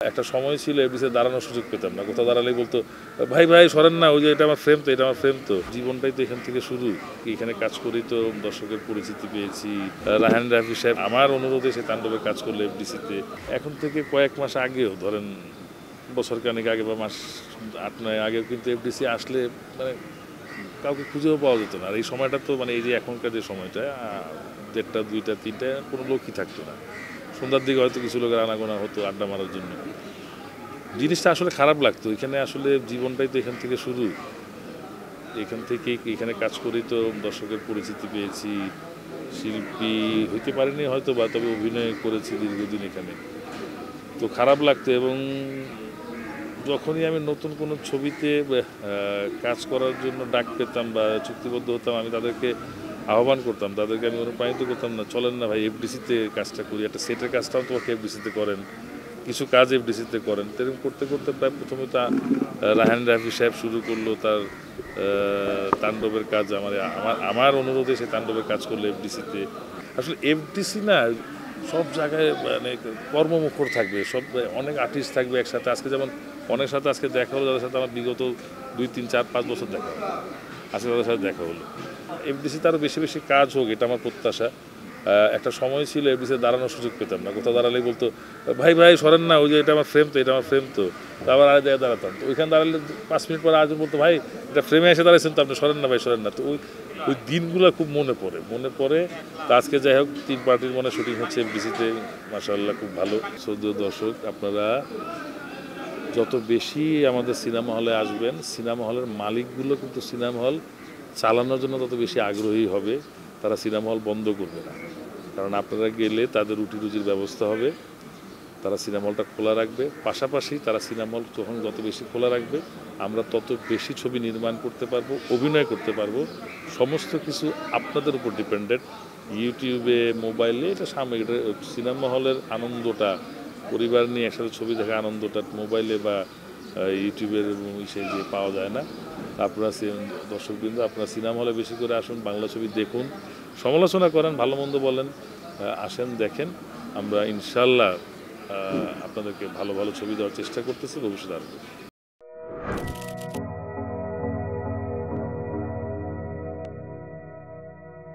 একটা সময় ছিল এফডিসিতে দাঁড়ানোর সুযোগ পেতাম না, কোথাও দাঁড়ালেই বলতো ভাই ভাই সরেন না, ওই যে এটা আমার ফ্রেম তো, এটা আমার ফ্রেম তো। জীবনটাই তো এখান থেকে শুরু। এখানে কাজ করি তো দর্শকের পরিচিতি পেয়েছি। রায়হান রাফি সাহেব আমার অনুরোধে সে তাণ্ডবে কাজ করলো এফডিসিতে। এখন থেকে কয়েক মাস আগেও, ধরেন বছর খানেক আগে বা মাস 8-9 আগেও কিন্তু এফডিসি আসলে মানে কাউকে খুঁজেও পাওয়া যেত না। আর এই সময়টা তো মানে এই যে এখনকার যে সময়টা 1:30, 2টা, 3টা কোনো লোকই থাকতো না। সন্ধ্যার দিকে হয়তো কিছু লোকের আনাগোনা হতো আড্ডা মারার জন্য। জিনিসটা আসলে খারাপ লাগতো। এখানে আসলে জীবনটাই তো এখান থেকে শুরু। এখান থেকে এখানে কাজ করি তো দর্শকের পরিচিতি পেয়েছি। শিল্পী হইতে পারিনি হয়তো বা, তবে অভিনয় করেছি দীর্ঘদিন এখানে। তো খারাপ লাগতো। এবং যখনই আমি নতুন কোনো ছবিতে কাজ করার জন্য ডাক পেতাম বা চুক্তিবদ্ধ হতাম, আমি তাদেরকে আহ্বান করতাম, তাদেরকে আমি অনুপ্রাণিত করতাম, না চলেন না ভাই এফডিসিতে কাজটা করি, একটা সেটের কাজটাও তোমাকে এফডিসিতে করেন, কিছু কাজ এফডিসিতে করেন। এরকম করতে করতে প্রায় প্রথমে তা রায়হান রাফি সাহেব শুরু করলো তার তাণ্ডবের কাজ। আমার অনুরোধে সে তাণ্ডবের কাজ করলো এফডিসিতে। আসলে এফডিসি না সব জায়গায় মানে কর্মমুখর থাকবে, সব অনেক আর্টিস্ট থাকবে একসাথে। আজকে যেমন অনেক সাথে আজকে দেখা হলো, যাদের সাথে আমার বিগত 2, 3, 4, 5 বছর দেখা হলো, আজকে তাদের সাথে দেখা হলো। এফডিসিতে আরও বেশি বেশি কাজ হোক, এটা আমার প্রত্যাশা। একটা সময় ছিল এফডিসিতে দাঁড়ানোর সুযোগ পেতাম না, কোথাও দাঁড়ালেই বলতো ভাই ভাই সরেন না, ওই যে এটা আমার ফ্রেম তো, এটা আমার ফ্রেম তো। আবার আরেক জায়গায় দাঁড়াতাম, তো ওইখানে দাঁড়ালে 5 মিনিট পরে আরেকজন বলতো ভাই এটা ফ্রেমে এসে দাঁড়াইছেন তো আপনি, সরেন না ভাই সরেন না। তো ওই দিনগুলো খুব মনে পড়ে। তো আজকে যাই হোক 3 পার্টির মনে শুটিং হচ্ছে এফডিসিতে, মাশাআল্লাহ খুব ভালো। শ্রদ্ধেয় দর্শক, আপনারা যত বেশি আমাদের সিনেমা হলে আসবেন, সিনেমা হলের মালিকগুলো কিন্তু সিনেমা হল চালানোর জন্য তত বেশি আগ্রহী হবে। তারা সিনেমা হল বন্ধ করবে না, কারণ আপনারা গেলে তাদের রুটি রুজির ব্যবস্থা হবে। তারা সিনেমা হলটা খোলা রাখবে। পাশাপাশি তারা সিনেমা হল যখন যত বেশি খোলা রাখবে, আমরা তত বেশি ছবি নির্মাণ করতে পারবো, অভিনয় করতে পারবো। সমস্ত কিছু আপনাদের উপর ডিপেন্ডেন্ট। ইউটিউবে, মোবাইলে, এটা সাময়িক। সিনেমা হলের আনন্দটা, পরিবার নিয়ে একসাথে ছবি দেখা আনন্দটা মোবাইলে বা ইউটিউবের সেই যে পাওয়া যায় না। আপনারা দর্শকবৃন্দ, আপনারা সিনেমা হলে বেশি করে আসুন, বাংলা ছবি দেখুন, সমালোচনা করেন, ভালো মন্দ বলেন, আসেন দেখেন। আমরা ইনশাল্লাহ আপনাদেরকে ভালো ভালো ছবি দেওয়ার চেষ্টা করতেছি, ভবিষ্যতে আসবে।